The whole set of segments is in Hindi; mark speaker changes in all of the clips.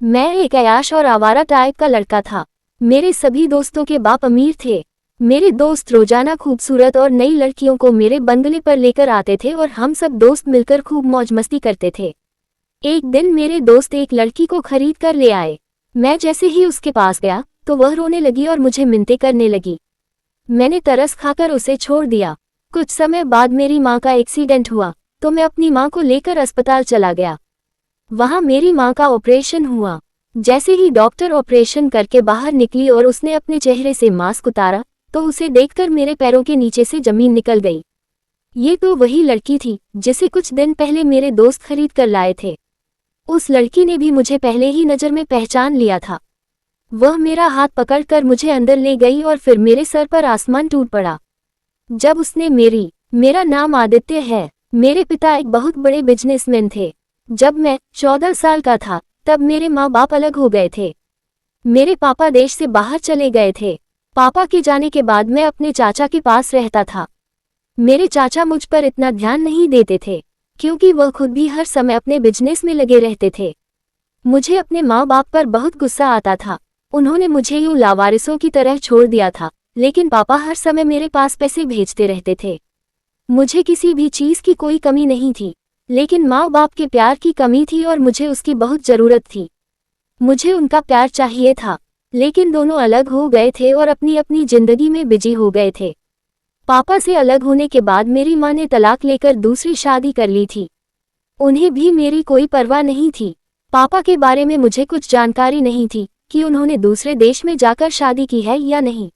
Speaker 1: मैं एक अयाश और आवारा टाइप का लड़का था। मेरे सभी दोस्तों के बाप अमीर थे। मेरे दोस्त रोजाना खूबसूरत और नई लड़कियों को मेरे बंगले पर लेकर आते थे और हम सब दोस्त मिलकर खूब मौज मस्ती करते थे। एक दिन मेरे दोस्त एक लड़की को खरीद कर ले आए। मैं जैसे ही उसके पास गया तो वह रोने लगी और मुझे मिन्नतें करने लगी। मैंने तरस खाकर उसे छोड़ दिया। कुछ समय बाद मेरी माँ का एक्सीडेंट हुआ तो मैं अपनी माँ को लेकर अस्पताल चला गया। वहां मेरी माँ का ऑपरेशन हुआ। जैसे ही डॉक्टर ऑपरेशन करके बाहर निकली और उसने अपने चेहरे से मास्क उतारा तो उसे देखकर मेरे पैरों के नीचे से जमीन निकल गई। ये तो वही लड़की थी जिसे कुछ दिन पहले मेरे दोस्त खरीद कर लाए थे। उस लड़की ने भी मुझे पहले ही नज़र में पहचान लिया था। वह मेरा हाथ पकड़कर मुझे अंदर ले गई और फिर मेरे सर पर आसमान टूट पड़ा। जब उसने मेरा नाम आदित्य है। मेरे पिता एक बहुत बड़े बिजनेसमैन थे। जब मैं 14 साल का था तब मेरे माँ बाप अलग हो गए थे। मेरे पापा देश से बाहर चले गए थे। पापा के जाने के बाद मैं अपने चाचा के पास रहता था। मेरे चाचा मुझ पर इतना ध्यान नहीं देते थे क्योंकि वह खुद भी हर समय अपने बिजनेस में लगे रहते थे। मुझे अपने माँ बाप पर बहुत गुस्सा आता था। उन्होंने मुझे यूं लावारिसों की तरह छोड़ दिया था, लेकिन पापा हर समय मेरे पास पैसे भेजते रहते थे। मुझे किसी भी चीज़ की कोई कमी नहीं थी, लेकिन माँ बाप के प्यार की कमी थी और मुझे उसकी बहुत ज़रूरत थी। मुझे उनका प्यार चाहिए था, लेकिन दोनों अलग हो गए थे और अपनी अपनी जिंदगी में बिजी हो गए थे। पापा से अलग होने के बाद मेरी माँ ने तलाक लेकर दूसरी शादी कर ली थी। उन्हें भी मेरी कोई परवाह नहीं थी। पापा के बारे में मुझे कुछ जानकारी नहीं थी कि उन्होंने दूसरे देश में जाकर शादी की है या नहीं,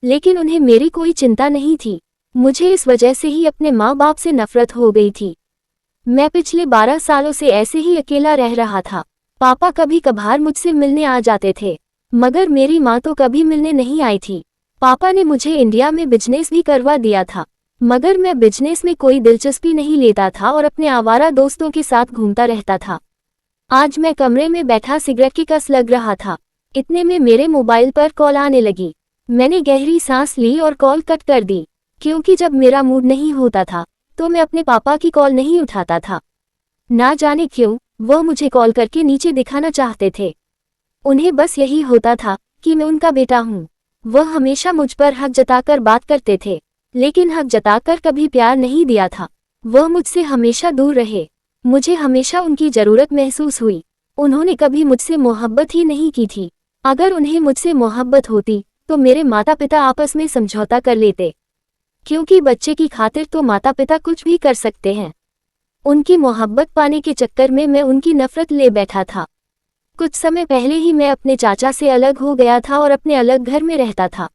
Speaker 1: लेकिन उन्हें मेरी कोई चिंता नहीं थी। मुझे इस वजह से ही अपने माँ बाप से नफरत हो गई थी। मैं पिछले 12 सालों से ऐसे ही अकेला रह रहा था। पापा कभी कभार मुझसे मिलने आ जाते थे, मगर मेरी माँ तो कभी मिलने नहीं आई थी। पापा ने मुझे इंडिया में बिजनेस भी करवा दिया था, मगर मैं बिजनेस में कोई दिलचस्पी नहीं लेता था और अपने आवारा दोस्तों के साथ घूमता रहता था। आज मैं कमरे में बैठा सिगरेट की कस लग रहा था। इतने में मेरे मोबाइल पर कॉल आने लगी। मैंने गहरी सांस ली और कॉल कट कर दी, क्योंकि जब मेरा मूड नहीं होता था तो मैं अपने पापा की कॉल नहीं उठाता था। ना जाने क्यों वह मुझे कॉल करके नीचे दिखाना चाहते थे। उन्हें बस यही होता था कि मैं उनका बेटा हूँ। वह हमेशा मुझ पर हक जताकर बात करते थे, लेकिन हक जताकर कभी प्यार नहीं दिया था। वह मुझसे हमेशा दूर रहे। मुझे हमेशा उनकी ज़रूरत महसूस हुई। उन्होंने कभी मुझसे मोहब्बत ही नहीं की थी। अगर उन्हें मुझसे मोहब्बत होती तो मेरे माता पिता आपस में समझौता कर लेते, क्योंकि बच्चे की खातिर तो माता पिता कुछ भी कर सकते हैं। उनकी मोहब्बत पाने के चक्कर में मैं उनकी नफरत ले बैठा था। कुछ समय पहले ही मैं अपने चाचा से अलग हो गया था और अपने अलग घर में रहता था।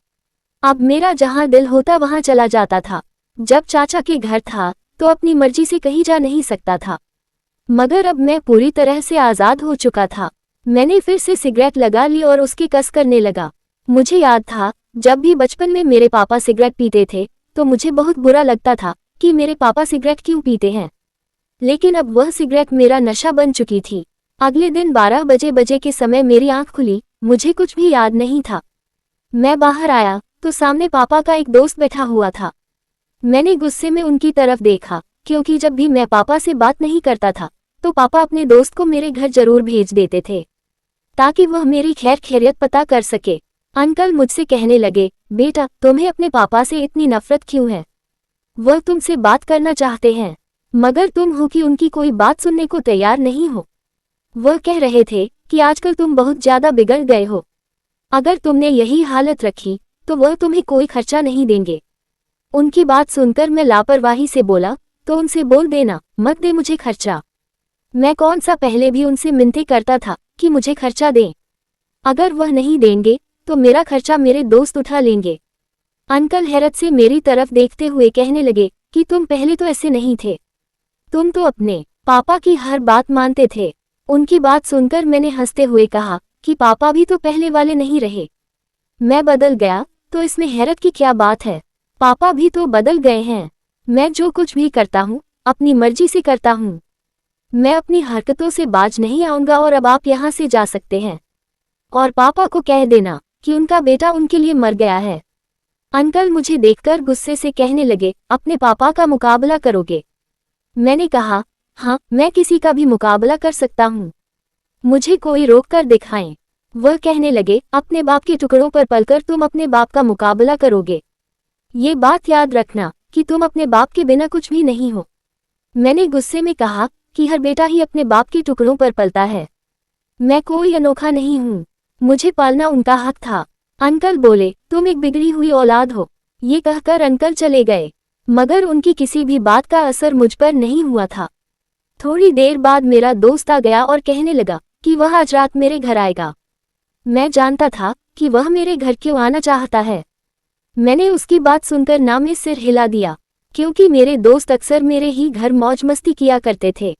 Speaker 1: अब मेरा जहां दिल होता वहां चला जाता था। जब चाचा के घर था तो अपनी मर्जी से कहीं जा नहीं सकता था, मगर अब मैं पूरी तरह से आज़ाद हो चुका था। मैंने फिर से सिगरेट लगा ली और उसकी कस करने लगा। मुझे याद था जब भी बचपन में मेरे पापा सिगरेट पीते थे तो मुझे बहुत बुरा लगता था कि मेरे पापा सिगरेट क्यों पीते हैं, लेकिन अब वह सिगरेट मेरा नशा बन चुकी थी। अगले दिन 12 बजे के समय मेरी आंख खुली। मुझे कुछ भी याद नहीं था। मैं बाहर आया तो सामने पापा का एक दोस्त बैठा हुआ था। मैंने गुस्से में उनकी तरफ देखा, क्योंकि जब भी मैं पापा से बात नहीं करता था तो पापा अपने दोस्त को मेरे घर जरूर भेज देते थे ताकि वह मेरी खैर खैरियत पता कर सके। अंकल मुझसे कहने लगे, बेटा तुम्हें अपने पापा से इतनी नफरत क्यों है? वह तुमसे बात करना चाहते हैं, मगर तुम हो कि उनकी कोई बात सुनने को तैयार नहीं हो। वह कह रहे थे कि आजकल तुम बहुत ज्यादा बिगड़ गए हो। अगर तुमने यही हालत रखी तो वह तुम्हें कोई खर्चा नहीं देंगे। उनकी बात सुनकर मैं लापरवाही से बोला, तो उनसे बोल देना मत दे मुझे खर्चा। मैं कौन सा पहले भी उनसे मिन्नतें करता था कि मुझे खर्चा दें। अगर वह नहीं देंगे तो मेरा खर्चा मेरे दोस्त उठा लेंगे। अंकल हैरत से मेरी तरफ देखते हुए कहने लगे कि तुम पहले तो ऐसे नहीं थे, तुम तो अपने पापा की हर बात मानते थे। उनकी बात सुनकर मैंने हंसते हुए कहा कि पापा भी तो पहले वाले नहीं रहे। मैं बदल गया तो इसमें हैरत की क्या बात है? पापा भी तो बदल गए हैं। मैं जो कुछ भी करता हूँ अपनी मर्जी से करता हूँ। मैं अपनी हरकतों से बाज नहीं आऊंगा और अब आप यहाँ से जा सकते हैं और पापा को कह देना कि उनका बेटा उनके लिए मर गया है। अंकल मुझे देखकर गुस्से से कहने लगे, अपने पापा का मुकाबला करोगे? मैंने कहा, हाँ मैं किसी का भी मुकाबला कर सकता हूँ। मुझे कोई रोक कर दिखाएं। वह कहने लगे, अपने बाप के टुकड़ों पर पलकर तुम अपने बाप का मुकाबला करोगे। ये बात याद रखना कि तुम अपने बाप के बिना कुछ भी नहीं हो। मैंने गुस्से में कहा कि हर बेटा ही अपने बाप के टुकड़ों पर पलता है। मैं कोई अनोखा नहीं हूँ, मुझे पालना उनका हक था। अंकल बोले, तुम एक बिगड़ी हुई औलाद हो। ये कहकर अंकल चले गए, मगर उनकी किसी भी बात का असर मुझ पर नहीं हुआ था। थोड़ी देर बाद मेरा दोस्त आ गया और कहने लगा कि वह आज रात मेरे घर आएगा। मैं जानता था कि वह मेरे घर क्यों आना चाहता है। मैंने उसकी बात सुनकर ना में सिर हिला दिया, क्योंकि मेरे दोस्त अक्सर मेरे ही घर मौज मस्ती किया करते थे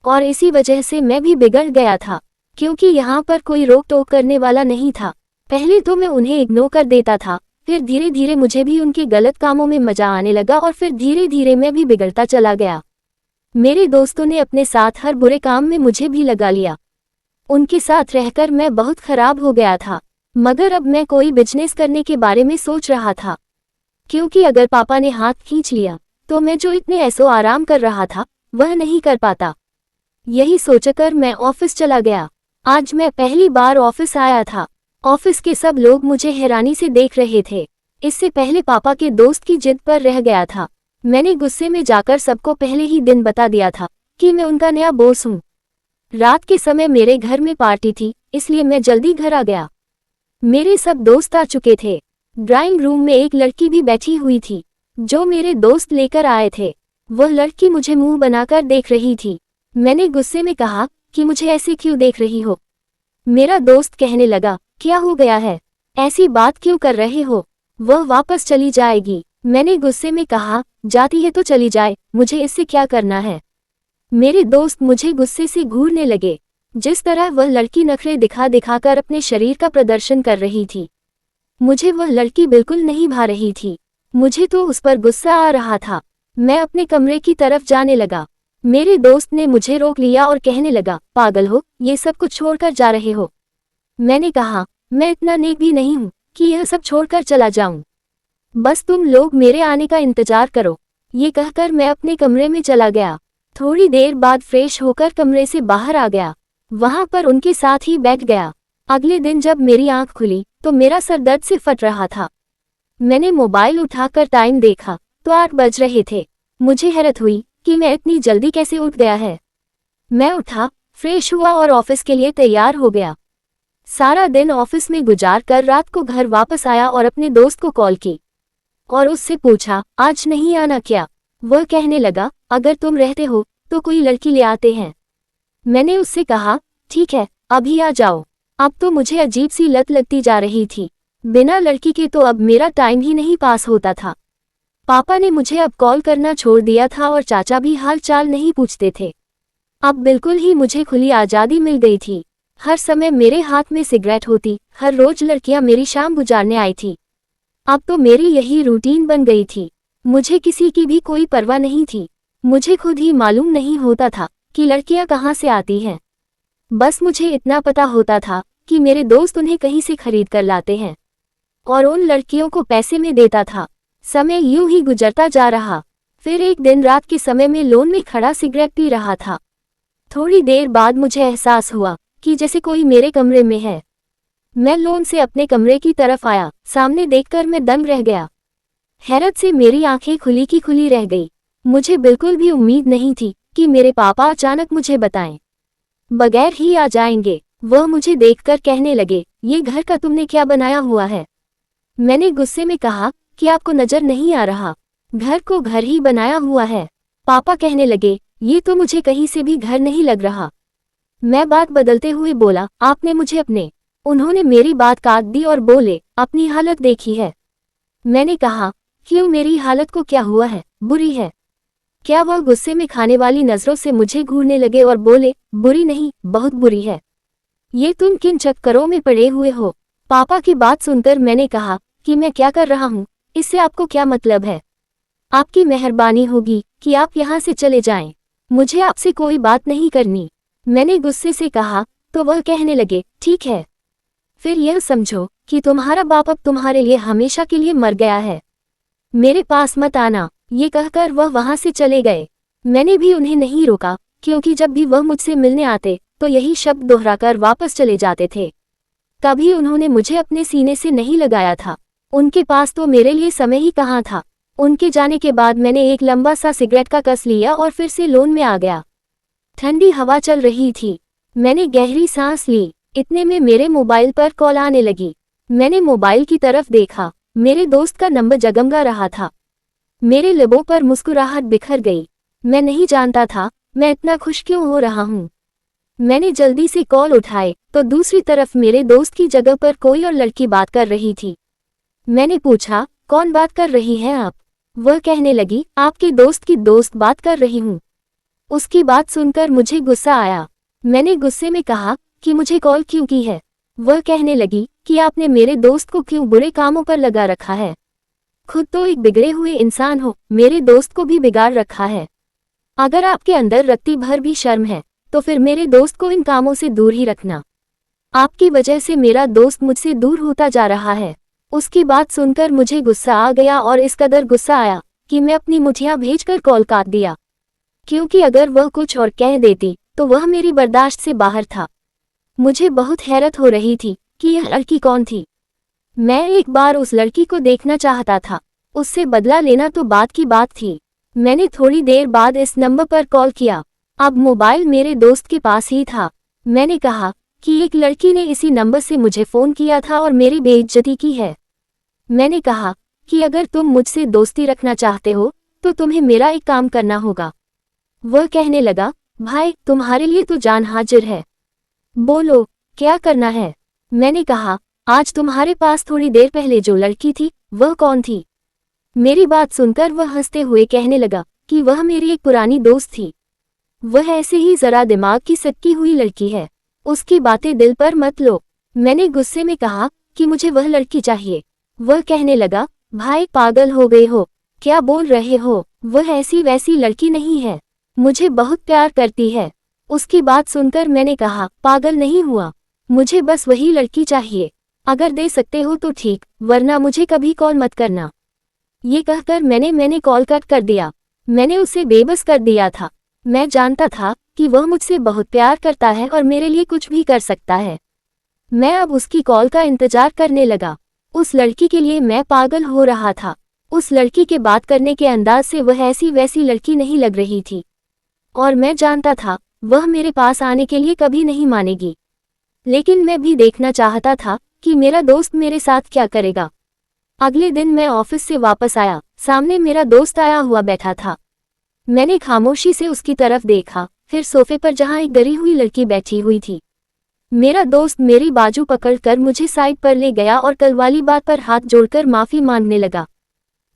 Speaker 1: और इसी वजह से मैं भी बिगड़ गया था, क्योंकि यहाँ पर कोई रोक टोक करने वाला नहीं था। पहले तो मैं उन्हें इग्नोर कर देता था, फिर धीरे धीरे मुझे भी उनके गलत कामों में मजा आने लगा और फिर धीरे धीरे मैं भी बिगड़ता चला गया। मेरे दोस्तों ने अपने साथ हर बुरे काम में मुझे भी लगा लिया। उनके साथ रहकर मैं बहुत खराब हो गया था, मगर अब मैं कोई बिजनेस करने के बारे में सोच रहा था, क्योंकि अगर पापा ने हाथ खींच लिया तो मैं जो इतने ऐसो आराम कर रहा था वह नहीं कर पाता। यही सोचकर मैं ऑफिस चला गया। आज मैं पहली बार ऑफिस आया था। ऑफिस के सब लोग मुझे हैरानी से देख रहे थे। इससे पहले पापा के दोस्त की जिद पर रह गया था। मैंने गुस्से में जाकर सबको पहले ही दिन बता दिया था कि मैं उनका नया बॉस हूँ। रात के समय मेरे घर में पार्टी थी, इसलिए मैं जल्दी घर आ गया। मेरे सब दोस्त आ चुके थे। ड्राइंग रूम में एक लड़की भी बैठी हुई थी जो मेरे दोस्त लेकर आए थे। वह लड़की मुझे मुंह बनाकर देख रही थी। मैंने गुस्से में कहा कि मुझे ऐसे क्यों देख रही हो। मेरा दोस्त कहने लगा, क्या हो गया है, ऐसी बात क्यों कर रहे हो, वह वापस चली जाएगी। मैंने गुस्से में कहा, जाती है तो चली जाए, मुझे इससे क्या करना है। मेरे दोस्त मुझे गुस्से से घूरने लगे। जिस तरह वह लड़की नखरे दिखा दिखाकर अपने शरीर का प्रदर्शन कर रही थी, मुझे वह लड़की बिल्कुल नहीं भा रही थी। मुझे तो उस पर गुस्सा आ रहा था। मैं अपने कमरे की तरफ जाने लगा। मेरे दोस्त ने मुझे रोक लिया और कहने लगा, पागल हो, ये सब कुछ छोड़कर जा रहे हो। मैंने कहा, मैं इतना नेक भी नहीं हूँ कि यह सब छोड़कर चला जाऊं। बस तुम लोग मेरे आने का इंतजार करो। ये कहकर मैं अपने कमरे में चला गया। थोड़ी देर बाद फ्रेश होकर कमरे से बाहर आ गया, वहां पर उनके साथ ही बैठ गया। अगले दिन जब मेरी आंख खुली तो मेरा सर दर्द से फट रहा था। मैंने मोबाइल उठाकर टाइम देखा तो 8 बज रहे थे। मुझे हैरत हुई कि मैं इतनी जल्दी कैसे उठ गया है। मैं उठा, फ्रेश हुआ और ऑफिस के लिए तैयार हो गया। सारा दिन ऑफिस में गुजार कर रात को घर वापस आया और अपने दोस्त को कॉल की और उससे पूछा, आज नहीं आना क्या। वह कहने लगा, अगर तुम रहते हो तो कोई लड़की ले आते हैं। मैंने उससे कहा, ठीक है, अभी आ जाओ। अब तो मुझे अजीब सी लत लगती जा रही थी। बिना लड़की के तो अब मेरा टाइम ही नहीं पास होता था। पापा ने मुझे अब कॉल करना छोड़ दिया था और चाचा भी हाल चाल नहीं पूछते थे। अब बिल्कुल ही मुझे खुली आज़ादी मिल गई थी। हर समय मेरे हाथ में सिगरेट होती, हर रोज लड़कियां मेरी शाम गुजारने आई थी। अब तो मेरी यही रूटीन बन गई थी। मुझे किसी की भी कोई परवाह नहीं थी। मुझे खुद ही मालूम नहीं होता था कि लड़कियां कहाँ से आती हैं। बस मुझे इतना पता होता था कि मेरे दोस्त उन्हें कहीं से खरीद कर लाते हैं और उन लड़कियों को पैसे में देता था। समय यूं ही गुजरता जा रहा। फिर एक दिन रात के समय में लॉन में खड़ा सिगरेट पी रहा था। थोड़ी देर बाद मुझे एहसास हुआ कि जैसे कोई मेरे कमरे में है। मैं लॉन से अपने कमरे की तरफ आया। सामने देखकर मैं दंग रह गया। हैरत से मेरी आंखें खुली की खुली रह गई। मुझे बिल्कुल भी उम्मीद नहीं थी कि मेरे पापा अचानक मुझे बताएं, बगैर ही आ जाएंगे। वह मुझे देखकर कहने लगे, ये घर का तुमने क्या बनाया हुआ है। मैंने गुस्से में कहा कि आपको नजर नहीं आ रहा, घर को घर ही बनाया हुआ है। पापा कहने लगे, ये तो मुझे कहीं से भी घर नहीं लग रहा। मैं बात बदलते हुए बोला, आपने मुझे अपने। उन्होंने मेरी बात काट दी और बोले, अपनी हालत देखी है। मैंने कहा, क्यों, मेरी हालत को क्या हुआ है, बुरी है क्या। वह गुस्से में खाने वाली नजरों से मुझे घूरने लगे और बोले, बुरी नहीं, बहुत बुरी है। ये तुम किन चक्करों में पड़े हुए हो। पापा की बात सुनकर मैंने कहा कि मैं क्या कर रहा हूँ, इससे आपको क्या मतलब है। आपकी मेहरबानी होगी कि आप यहाँ से चले जाएं। मुझे आपसे कोई बात नहीं करनी। मैंने गुस्से से कहा तो वह कहने लगे, ठीक है, फिर यह समझो कि तुम्हारा बाप अब तुम्हारे लिए हमेशा के लिए मर गया है। मेरे पास मत आना। ये कहकर वह वहां से चले गए। मैंने भी उन्हें नहीं रोका, क्योंकि जब भी वह मुझसे मिलने आते तो यही शब्द दोहराकर वापस चले जाते थे। कभी उन्होंने मुझे अपने सीने से नहीं लगाया था। उनके पास तो मेरे लिए समय ही कहाँ था। उनके जाने के बाद मैंने एक लंबा सा सिगरेट का कस लिया और फिर से लोन में आ गया। ठंडी हवा चल रही थी। मैंने गहरी सांस ली। इतने में मेरे मोबाइल पर कॉल आने लगी। मैंने मोबाइल की तरफ देखा। मेरे दोस्त का नंबर जगमगा रहा था। मेरे लबों पर मुस्कुराहट बिखर गई। मैं नहीं जानता था मैं इतना खुश क्यों हो रहा हूँ। मैंने जल्दी से कॉल उठाए तो दूसरी तरफ मेरे दोस्त की जगह पर कोई और लड़की बात कर रही थी। मैंने पूछा, कौन बात कर रही हैं आप? वह कहने लगी, आपके दोस्त की दोस्त बात कर रही हूँ। उसकी बात सुनकर मुझे गुस्सा आया। मैंने गुस्से में कहा कि मुझे कॉल क्यों की है? वह कहने लगी कि आपने मेरे दोस्त को क्यों बुरे कामों पर लगा रखा है। खुद तो एक बिगड़े हुए इंसान हो, मेरे दोस्त को भी बिगाड़ रखा है। अगर आपके अंदर रत्ती भर भी शर्म है तो फिर मेरे दोस्त को इन कामों से दूर ही रखना। आपकी वजह से मेरा दोस्त मुझसे दूर होता जा रहा है। उसकी बात सुनकर मुझे गुस्सा आ गया और इस कदर गुस्सा आया कि मैं अपनी मुठियां भेजकर कॉल काट दिया, क्योंकि अगर वह कुछ और कह देती तो वह मेरी बर्दाश्त से बाहर था। मुझे बहुत हैरत हो रही थी कि यह लड़की कौन थी। मैं एक बार उस लड़की को देखना चाहता था, उससे बदला लेना तो बात की बात थी। मैंने थोड़ी देर बाद इस नंबर पर कॉल किया। अब मोबाइल मेरे दोस्त के पास ही था। मैंने कहा कि एक लड़की ने इसी नंबर से मुझे फ़ोन किया था और मेरी बेइज्जती की है। मैंने कहा कि अगर तुम मुझसे दोस्ती रखना चाहते हो तो तुम्हें मेरा एक काम करना होगा। वह कहने लगा, भाई तुम्हारे लिए तो जान हाजिर है, बोलो क्या करना है? मैंने कहा, आज तुम्हारे पास थोड़ी देर पहले जो लड़की थी वह कौन थी? मेरी बात सुनकर वह हंसते हुए कहने लगा कि वह मेरी एक पुरानी दोस्त थी। वह ऐसे ही जरा दिमाग की सटकी हुई लड़की है, उसकी बातें दिल पर मत लो। मैंने गुस्से में कहा कि मुझे वह लड़की चाहिए। वह कहने लगा, भाई पागल हो गए हो, क्या बोल रहे हो? वह ऐसी वैसी लड़की नहीं है, मुझे बहुत प्यार करती है। उसकी बात सुनकर मैंने कहा, पागल नहीं हुआ, मुझे बस वही लड़की चाहिए। अगर दे सकते हो तो ठीक, वरना मुझे कभी कॉल मत करना। ये कहकर मैंने कॉल कट कर दिया। मैंने उसे बेबस कर दिया था। मैं जानता था कि वह मुझसे बहुत प्यार करता है और मेरे लिए कुछ भी कर सकता है। मैं अब उसकी कॉल का इंतजार करने लगा। उस लड़की के लिए मैं पागल हो रहा था। उस लड़की के बात करने के अंदाज से वह ऐसी वैसी लड़की नहीं लग रही थी, और मैं जानता था वह मेरे पास आने के लिए कभी नहीं मानेगी। लेकिन मैं भी देखना चाहता था कि मेरा दोस्त मेरे साथ क्या करेगा। अगले दिन मैं ऑफिस से वापस आया, सामने मेरा दोस्त आया हुआ बैठा था। मैंने खामोशी से उसकी तरफ देखा, फिर सोफे पर जहां एक डरी हुई लड़की बैठी हुई थी। मेरा दोस्त मेरी बाजू पकड़कर मुझे साइड पर ले गया और कल वाली बात पर हाथ जोड़कर माफी मांगने लगा।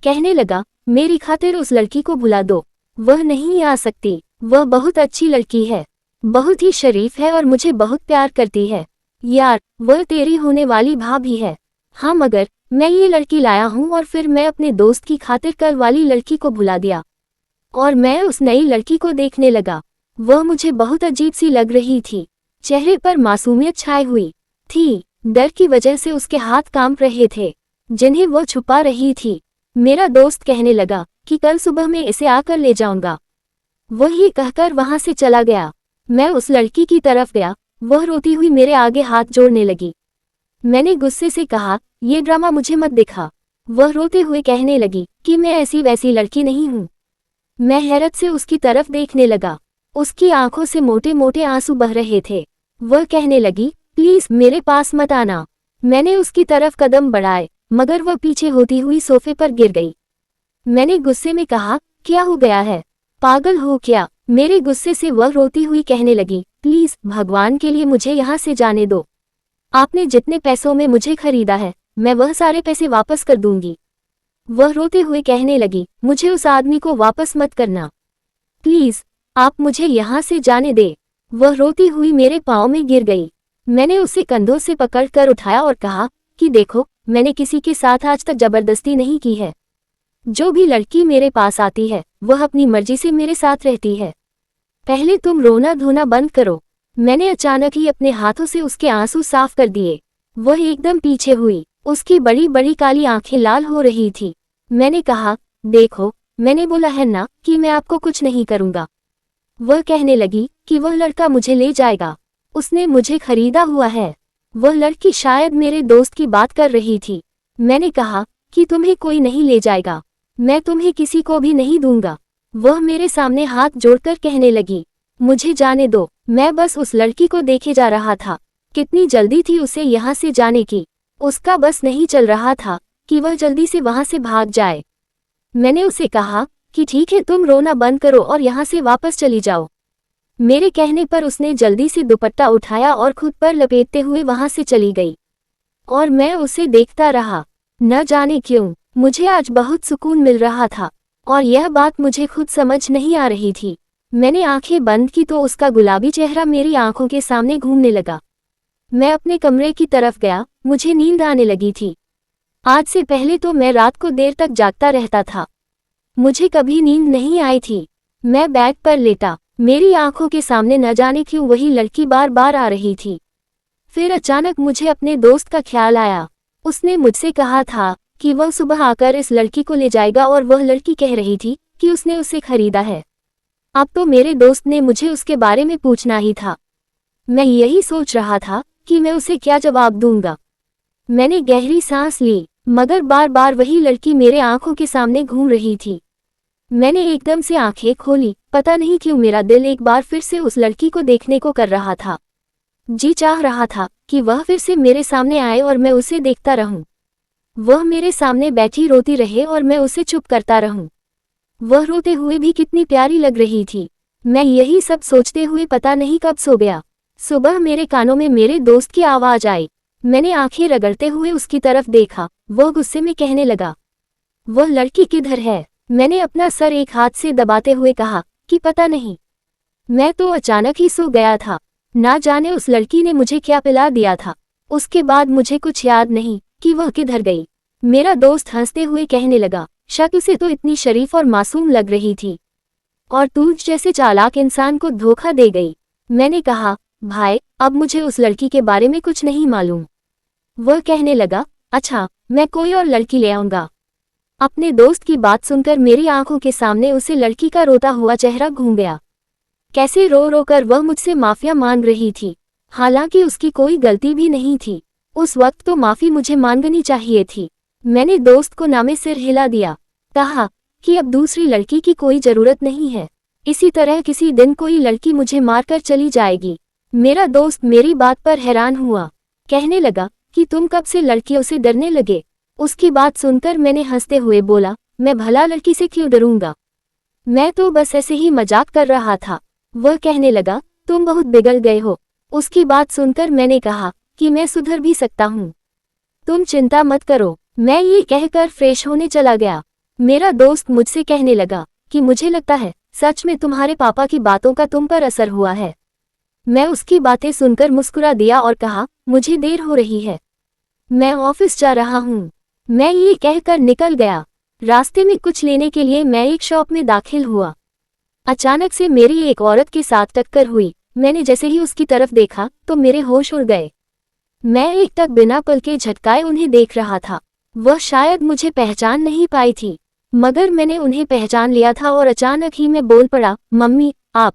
Speaker 1: कहने लगा, मेरी खातिर उस लड़की को भुला दो, वह नहीं आ सकती। वह बहुत अच्छी लड़की है, बहुत ही शरीफ है और मुझे बहुत प्यार करती है। यार, वह तेरी होने वाली भाभी है। हाँ, मगर मैं ये लड़की लाया हूँ और फिर मैं अपने दोस्त की खातिर कल वाली लड़की को भुला दिया और मैं उस नई लड़की को देखने लगा। वह मुझे बहुत अजीब सी लग रही थी। चेहरे पर मासूमियत छाई हुई थी। डर की वजह से उसके हाथ कांप रहे थे, जिन्हें वह छुपा रही थी। मेरा दोस्त कहने लगा कि कल सुबह मैं इसे आकर ले जाऊंगा। वह ये कहकर वहां से चला गया। मैं उस लड़की की तरफ गया। वह रोती हुई मेरे आगे हाथ जोड़ने लगी। मैंने गुस्से से कहा, ये ड्रामा मुझे मत दिखा। वह रोते हुए कहने लगी कि मैं ऐसी वैसी लड़की नहीं हूँ। मैं हैरत से उसकी तरफ देखने लगा। उसकी आंखों से मोटे मोटे आंसू बह रहे थे। वह कहने लगी, प्लीज मेरे पास मत आना। मैंने उसकी तरफ कदम बढ़ाए, मगर वह पीछे होती हुई सोफे पर गिर गई। मैंने गुस्से में कहा, क्या हो गया है, पागल हो क्या? मेरे गुस्से से वह रोती हुई कहने लगी, प्लीज भगवान के लिए मुझे यहाँ से जाने दो। आपने जितने पैसों में मुझे खरीदा है, मैं वह सारे पैसे वापस कर दूंगी। वह रोते हुए कहने लगी, मुझे उस आदमी को वापस मत करना, प्लीज आप मुझे यहाँ से जाने दे। वह रोती हुई मेरे पाँव में गिर गई। मैंने उसे कंधों से पकड़कर उठाया और कहा कि देखो, मैंने किसी के साथ आज तक जबरदस्ती नहीं की है। जो भी लड़की मेरे पास आती है वह अपनी मर्जी से मेरे साथ रहती है। पहले तुम रोना धोना बंद करो। मैंने अचानक ही अपने हाथों से उसके आंसू साफ कर दिए। वह एकदम पीछे हुई। उसकी बड़ी बड़ी काली आंखें लाल हो रही थी। मैंने कहा, देखो, मैंने बोला है ना कि मैं आपको कुछ नहीं करूंगा। वह कहने लगी कि वह लड़का मुझे ले जाएगा। उसने मुझे खरीदा हुआ है। वह लड़की शायद मेरे दोस्त की बात कर रही थी। मैंने कहा कि तुम्हें कोई नहीं ले जाएगा, मैं तुम्हें किसी को भी नहीं दूंगा। वह मेरे सामने हाथ जोड़कर कहने लगी, मुझे जाने दो, मैं बस उस लड़की को देखे जा रहा था। कितनी जल्दी थी उसे यहाँ से जाने की। उसका बस नहीं चल रहा था कि वह जल्दी से वहाँ से भाग जाए। मैंने उसे कहा कि ठीक है, तुम रोना बंद करो और यहाँ से वापस चली जाओ। मेरे कहने पर उसने जल्दी से दुपट्टा उठाया और खुद पर लपेटते हुए वहाँ से चली गई और मैं उसे देखता रहा। न जाने क्यों मुझे आज बहुत सुकून मिल रहा था और यह बात मुझे खुद समझ नहीं आ रही थी। मैंने आंखें बंद की तो उसका गुलाबी चेहरा मेरी आंखों के सामने घूमने लगा। मैं अपने कमरे की तरफ गया, मुझे नींद आने लगी थी। आज से पहले तो मैं रात को देर तक जागता रहता था, मुझे कभी नींद नहीं आई थी। मैं बेड पर लेटा, मेरी आंखों के सामने न जाने क्यों वही लड़की बार बार आ रही थी। फिर अचानक मुझे अपने दोस्त का ख्याल आया। उसने मुझसे कहा था कि वह सुबह आकर इस लड़की को ले जाएगा और वह लड़की कह रही थी कि उसने उसे खरीदा है। अब तो मेरे दोस्त ने मुझे उसके बारे में पूछना ही था। मैं यही सोच रहा था कि मैं उसे क्या जवाब दूंगा। मैंने गहरी सांस ली, मगर बार बार वही लड़की मेरे आंखों के सामने घूम रही थी। मैंने एकदम से आंखें खोली, पता नहीं क्यों मेरा दिल एक बार फिर से उस लड़की को देखने को कर रहा था। जी चाह रहा था कि वह फिर से मेरे सामने आए और मैं उसे देखता रहूं। वह मेरे सामने बैठी रोती रहे और मैं उसे चुप करता रहूं। वह रोते हुए भी कितनी प्यारी लग रही थी। मैं यही सब सोचते हुए पता नहीं कब सो गया। सुबह मेरे कानों में मेरे दोस्त की आवाज आई। मैंने आंखें रगड़ते हुए उसकी तरफ देखा। वह गुस्से में कहने लगा, वह लड़की किधर है? मैंने अपना सर एक हाथ से दबाते हुए कहा कि पता नहीं, मैं तो अचानक ही सो गया था। ना जाने उस लड़की ने मुझे क्या पिला दिया था। उसके बाद मुझे कुछ याद नहीं कि वह किधर गई। मेरा दोस्त हंसते हुए कहने लगा, शक्ल से तो इतनी शरीफ और मासूम लग रही थी और तू जैसे चालाक इंसान को धोखा दे गई। मैंने कहा, भाई अब मुझे उस लड़की के बारे में कुछ नहीं मालूम। वह कहने लगा, अच्छा मैं कोई और लड़की ले आऊंगा। अपने दोस्त की बात सुनकर मेरी आंखों के सामने उसे लड़की का रोता हुआ चेहरा घूम गया। कैसे रो रो कर वह मुझसे माफिया मांग रही थी, हालांकि उसकी कोई गलती भी नहीं थी। उस वक्त तो माफी मुझे मांगनी चाहिए थी। मैंने दोस्त को नामे सिर हिला दिया, कहा कि अब दूसरी लड़की की कोई जरूरत नहीं है। इसी तरह किसी दिन कोई लड़की मुझे मारकर चली जाएगी। मेरा दोस्त मेरी बात पर हैरान हुआ, कहने लगा कि तुम कब से लड़कियों से डरने लगे? उसकी बात सुनकर मैंने हंसते हुए बोला, मैं भला लड़की से क्यों डरूंगा, मैं तो बस ऐसे ही मजाक कर रहा था। वह कहने लगा, तुम बहुत बिगड़ गए हो। उसकी बात सुनकर मैंने कहा कि मैं सुधर भी सकता हूँ, तुम चिंता मत करो। मैं ये कहकर फ्रेश होने चला गया। मेरा दोस्त मुझसे कहने लगा कि मुझे लगता है सच में तुम्हारे पापा की बातों का तुम पर असर हुआ है। मैं उसकी बातें सुनकर मुस्कुरा दिया और कहा, मुझे देर हो रही है, मैं ऑफिस जा रहा हूँ। मैं ये कहकर निकल गया। रास्ते में कुछ लेने के लिए मैं एक शॉप में दाखिल हुआ। अचानक से मेरी एक औरत के साथ टक्कर हुई। मैंने जैसे ही उसकी तरफ देखा तो मेरे होश उड़ गए। मैं एक टक बिना पल के झटकाए उन्हें देख रहा था। वह शायद मुझे पहचान नहीं पाई थी, मगर मैंने उन्हें पहचान लिया था और अचानक ही मैं बोल पड़ा, मम्मी आप।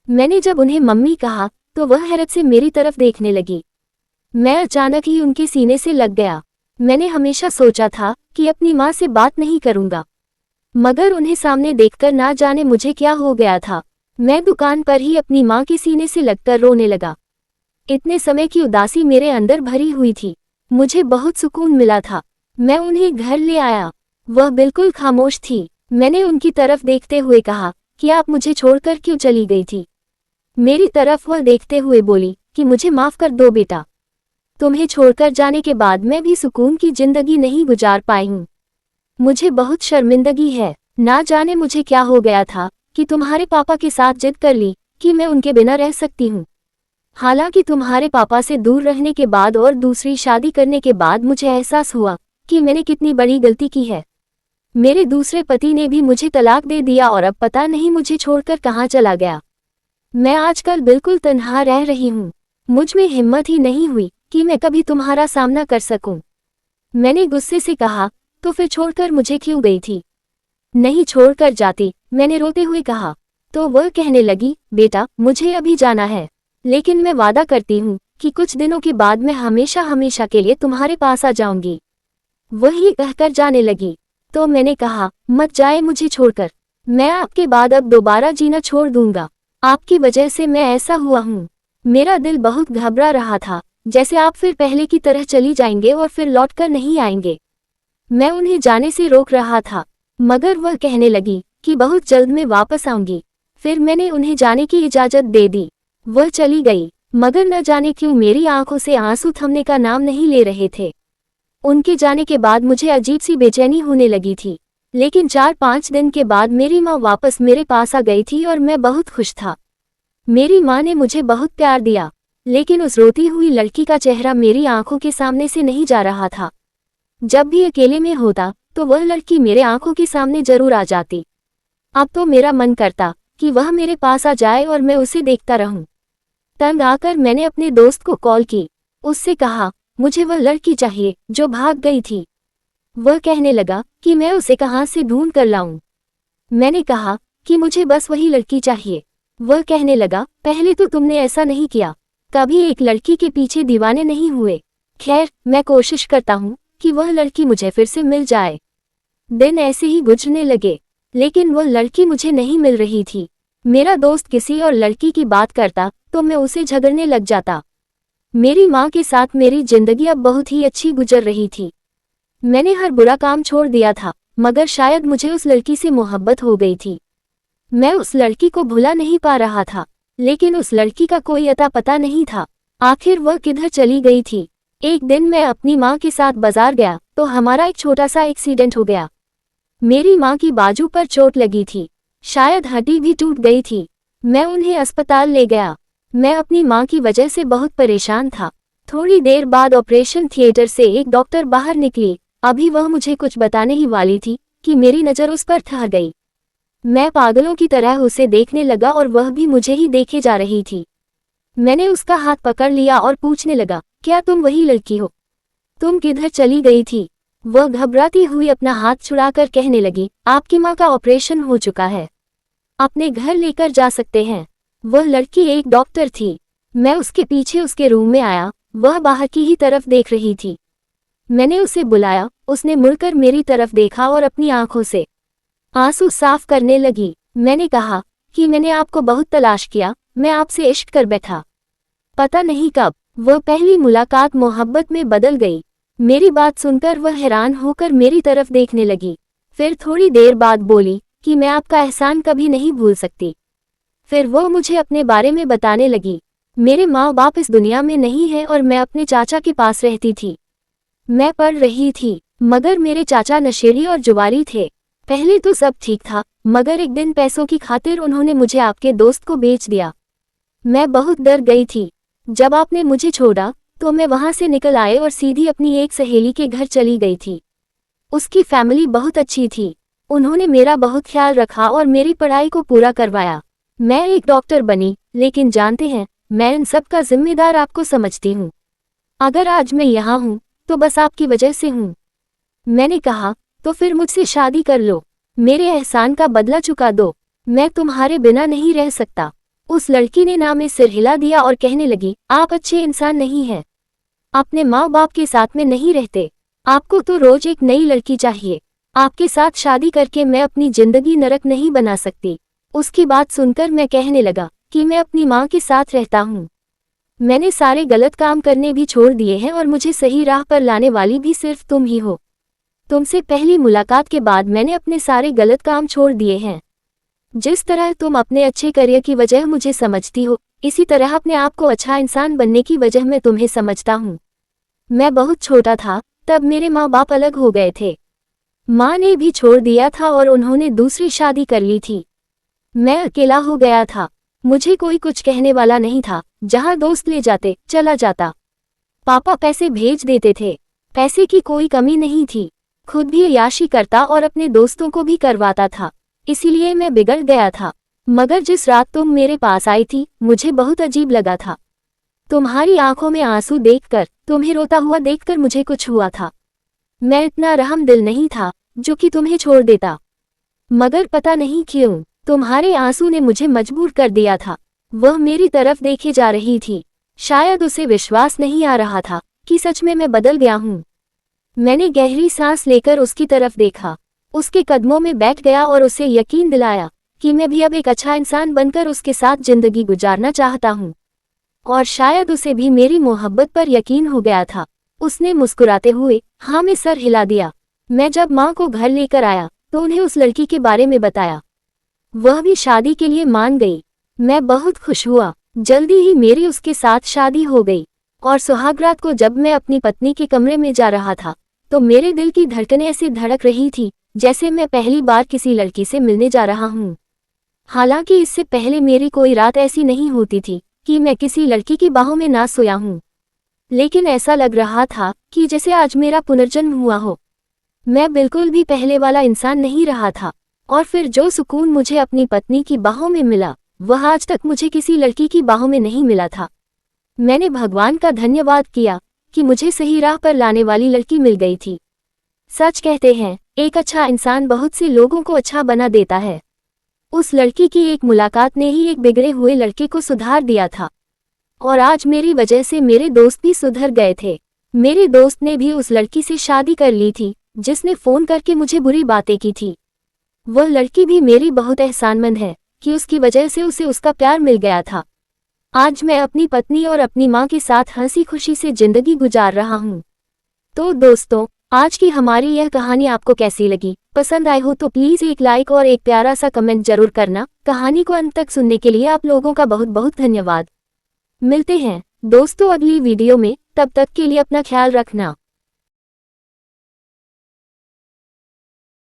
Speaker 1: मैंने जब उन्हें मम्मी कहा तो वह हैरत से मेरी तरफ देखने लगी। मैं अचानक ही उनके सीने से लग गया। मैंने हमेशा सोचा था कि अपनी माँ से बात नहीं करूंगा, मगर उन्हें सामने देखकर ना जाने मुझे क्या हो गया था। मैं दुकान पर ही अपनी माँ के सीने से लगकर रोने लगा। इतने समय की उदासी मेरे अंदर भरी हुई थी। मुझे बहुत सुकून मिला था। मैं उन्हें घर ले आया। वह बिल्कुल खामोश थी। मैंने उनकी तरफ देखते हुए कहा कि आप मुझे छोड़कर क्यों चली गई थी? मेरी तरफ वह देखते हुए बोली कि मुझे माफ कर दो बेटा, तुम्हें छोड़कर जाने के बाद मैं भी सुकून की जिंदगी नहीं गुजार पाई हूँ। मुझे बहुत शर्मिंदगी है। ना जाने मुझे क्या हो गया था कि तुम्हारे पापा के साथ जिद कर ली कि मैं उनके बिना रह सकती हूँ। हालांकि तुम्हारे पापा से दूर रहने के बाद और दूसरी शादी करने के बाद मुझे एहसास हुआ कि मैंने कितनी बड़ी गलती की है। मेरे दूसरे पति ने भी मुझे तलाक दे दिया और अब पता नहीं मुझे छोड़कर कहाँ चला गया। मैं आजकल बिल्कुल तन्हा रह रही हूँ। मुझ में हिम्मत ही नहीं हुई कि मैं कभी तुम्हारा सामना कर सकूं। मैंने गुस्से से कहा, तो फिर छोड़कर मुझे क्यों गई थी? नहीं छोड़कर जाती, मैंने रोते हुए कहा। तो वह कहने लगी, बेटा मुझे अभी जाना है, लेकिन मैं वादा करती हूँ कि कुछ दिनों के बाद मैं हमेशा हमेशा के लिए तुम्हारे पास आ जाऊंगी। वही कहकर जाने लगी। तो मैंने कहा, मत जाए मुझे छोड़कर, मैं आपके बाद अब दोबारा जीना छोड़ दूंगा। आपकी वजह से मैं ऐसा हुआ हूँ। मेरा दिल बहुत घबरा रहा था, जैसे आप फिर पहले की तरह चली जाएंगे और फिर लौटकर नहीं आएंगे। मैं उन्हें जाने से रोक रहा था, मगर वह कहने लगी कि बहुत जल्द मैं वापस आऊंगी। फिर मैंने उन्हें जाने की इजाजत दे दी। वह चली गई, मगर न जाने क्यों मेरी आंखों से आंसू थमने का नाम नहीं ले रहे थे। उनके जाने के बाद मुझे अजीब सी बेचैनी होने लगी थी, लेकिन 4-5 दिन के बाद मेरी माँ वापस मेरे पास आ गई थी और मैं बहुत खुश था। मेरी माँ ने मुझे बहुत प्यार दिया, लेकिन उस रोती हुई लड़की का चेहरा मेरी आंखों के सामने से नहीं जा रहा था। जब भी अकेले में होता तो वह लड़की मेरे आंखों के सामने जरूर आ जाती। अब तो मेरा मन करता कि वह मेरे पास आ जाए और मैं उसे देखता रहूं। तंग आकर मैंने अपने दोस्त को कॉल की, उससे कहा मुझे वह लड़की चाहिए जो भाग गई थी। वह कहने लगा कि मैं उसे कहाँ से ढूंढ कर लाऊं। मैंने कहा कि मुझे बस वही लड़की चाहिए। वह कहने लगा, पहले तो तुमने ऐसा नहीं किया, कभी एक लड़की के पीछे दीवाने नहीं हुए। खैर, मैं कोशिश करता हूँ कि वह लड़की मुझे फिर से मिल जाए। दिन ऐसे ही गुजरने लगे, लेकिन वह लड़की मुझे नहीं मिल रही थी। मेरा दोस्त किसी और लड़की की बात करता तो मैं उसे झगड़ने लग जाता। मेरी माँ के साथ मेरी जिंदगी अब बहुत ही अच्छी गुजर रही थी। मैंने हर बुरा काम छोड़ दिया था, मगर शायद मुझे उस लड़की से मोहब्बत हो गई थी। मैं उस लड़की को भुला नहीं पा रहा था, लेकिन उस लड़की का कोई अता पता नहीं था। आखिर वह किधर चली गई थी। एक दिन मैं अपनी माँ के साथ बाजार गया तो हमारा एक छोटा सा एक्सीडेंट हो गया। मेरी माँ की बाजू पर चोट लगी थी, शायद हड्डी भी टूट गई थी। मैं उन्हें अस्पताल ले गया। मैं अपनी माँ की वजह से बहुत परेशान था। थोड़ी देर बाद ऑपरेशन थिएटर से एक डॉक्टर बाहर निकली। अभी वह मुझे कुछ बताने ही वाली थी कि मेरी नज़र उस पर ठहर गई। मैं पागलों की तरह उसे देखने लगा और वह भी मुझे ही देखे जा रही थी। मैंने उसका हाथ पकड़ लिया और पूछने लगा, क्या तुम वही लड़की हो? तुम किधर चली गई थी? वह घबराती हुई अपना हाथ छुड़ाकर कहने लगी, आपकी माँ का ऑपरेशन हो चुका है, अपने घर लेकर जा सकते हैं। वह लड़की एक डॉक्टर थी। मैं उसके पीछे उसके रूम में आया, वह बाहर की ही तरफ देख रही थी। मैंने उसे बुलाया, उसने मुड़कर मेरी तरफ देखा और अपनी आंखों से आंसू साफ करने लगी। मैंने कहा कि मैंने आपको बहुत तलाश किया, मैं आपसे इश्क कर बैठा। पता नहीं कब वह पहली मुलाकात मोहब्बत में बदल गई। मेरी बात सुनकर वह हैरान होकर मेरी तरफ देखने लगी। फिर थोड़ी देर बाद बोली कि मैं आपका एहसान कभी नहीं भूल सकती। फिर वो मुझे अपने बारे में बताने लगी। मेरे माँ बाप इस दुनिया में नहीं है और मैं अपने चाचा के पास रहती थी। मैं पढ़ रही थी, मगर मेरे चाचा नशेड़ी और जुआरी थे। पहले तो सब ठीक था, मगर एक दिन पैसों की खातिर उन्होंने मुझे आपके दोस्त को बेच दिया। मैं बहुत डर गई थी। जब आपने मुझे छोड़ा तो मैं वहां से निकल आए और सीधी अपनी एक सहेली के घर चली गई थी। उसकी फैमिली बहुत अच्छी थी, उन्होंने मेरा बहुत ख्याल रखा और मेरी पढ़ाई को पूरा करवाया। मैं एक डॉक्टर बनी, लेकिन जानते हैं, मैं इन सब का जिम्मेदार आपको समझती हूँ। अगर आज मैं यहाँ हूँ तो बस आपकी वजह से हूँ। मैंने कहा, तो फिर मुझसे शादी कर लो, मेरे एहसान का बदला चुका दो, मैं तुम्हारे बिना नहीं रह सकता। उस लड़की ने ना में सिर हिला दिया और कहने लगी, आप अच्छे इंसान नहीं हैं, अपने माँ बाप के साथ में नहीं रहते, आपको तो रोज एक नई लड़की चाहिए। आपके साथ शादी करके मैं अपनी जिंदगी नरक नहीं बना सकती। उसकी बात सुनकर मैं कहने लगा कि मैं अपनी माँ के साथ रहता हूँ। मैंने सारे गलत काम करने भी छोड़ दिए हैं और मुझे सही राह पर लाने वाली भी सिर्फ तुम ही हो। तुमसे पहली मुलाकात के बाद मैंने अपने सारे गलत काम छोड़ दिए हैं। जिस तरह तुम अपने अच्छे करियर की वजह मुझे समझती हो, इसी तरह अपने आप को अच्छा इंसान बनने की वजह मैं तुम्हें समझता हूँ। मैं बहुत छोटा था तब मेरे माँ बाप अलग हो गए थे। माँ ने भी छोड़ दिया था और उन्होंने दूसरी शादी कर ली थी। मैं अकेला हो गया था, मुझे कोई कुछ कहने वाला नहीं था। जहाँ दोस्त ले जाते चला जाता। पापा पैसे भेज देते थे, पैसे की कोई कमी नहीं थी। खुद भी अय्याशी करता और अपने दोस्तों को भी करवाता था, इसीलिए मैं बिगड़ गया था। मगर जिस रात तुम मेरे पास आई थी, मुझे बहुत अजीब लगा था। तुम्हारी आंखों में आंसू देखकर, तुम्हें रोता हुआ देखकर मुझे कुछ हुआ था। मैं इतना रहम दिल नहीं था जो कि तुम्हें छोड़ देता, मगर पता नहीं क्यों तुम्हारे आंसू ने मुझे मजबूर कर दिया था। वह मेरी तरफ देखे जा रही थी। शायद उसे विश्वास नहीं आ रहा था कि सच में मैं बदल गया हूँ। मैंने गहरी सांस लेकर उसकी तरफ देखा, उसके कदमों में बैठ गया और उसे यकीन दिलाया कि मैं भी अब एक अच्छा इंसान बनकर उसके साथ जिंदगी गुजारना चाहता हूँ। और शायद उसे भी मेरी मोहब्बत पर यकीन हो गया था। उसने मुस्कुराते हुए हाँ में सर हिला दिया। मैं जब माँ को घर लेकर आया तो उन्हें उस लड़की के बारे में बताया। वह भी शादी के लिए मान गई। मैं बहुत खुश हुआ। जल्दी ही मेरी उसके साथ शादी हो गई। और सुहागरात को जब मैं अपनी पत्नी के कमरे में जा रहा था तो मेरे दिल की धड़कनें ऐसे धड़क रही थी जैसे मैं पहली बार किसी लड़की से मिलने जा रहा हूँ। हालांकि इससे पहले मेरी कोई रात ऐसी नहीं होती थी कि मैं किसी लड़की की बाहों में ना सोया हूँ, लेकिन ऐसा लग रहा था कि जैसे आज मेरा पुनर्जन्म हुआ हो। मैं बिल्कुल भी पहले वाला इंसान नहीं रहा था। और फिर जो सुकून मुझे अपनी पत्नी की बाहों में मिला वह आज तक मुझे किसी लड़की की बाहों में नहीं मिला था। मैंने भगवान का धन्यवाद किया कि मुझे सही राह पर लाने वाली लड़की मिल गई थी। सच कहते हैं, एक अच्छा इंसान बहुत से लोगों को अच्छा बना देता है। उस लड़की की एक मुलाकात ने ही एक बिगड़े हुए लड़के को सुधार दिया था। और आज मेरी वजह से मेरे दोस्त भी सुधर गए थे। मेरे दोस्त ने भी उस लड़की से शादी कर ली थी जिसने फोन करके मुझे बुरी बातें की थी। वह लड़की भी मेरी बहुत एहसानमंद है कि उसकी वजह से उसे उसका प्यार मिल गया था। आज मैं अपनी पत्नी और अपनी माँ के साथ हंसी खुशी से जिंदगी गुजार रहा हूँ। तो दोस्तों, आज की हमारी यह कहानी आपको कैसी लगी? पसंद आई हो तो प्लीज़ एक लाइक और एक प्यारा सा कमेंट जरूर करना। कहानी को अंत तक सुनने के लिए आप लोगों का बहुत बहुत धन्यवाद। मिलते हैं दोस्तों अगली वीडियो में, तब तक के लिए अपना ख्याल रखना।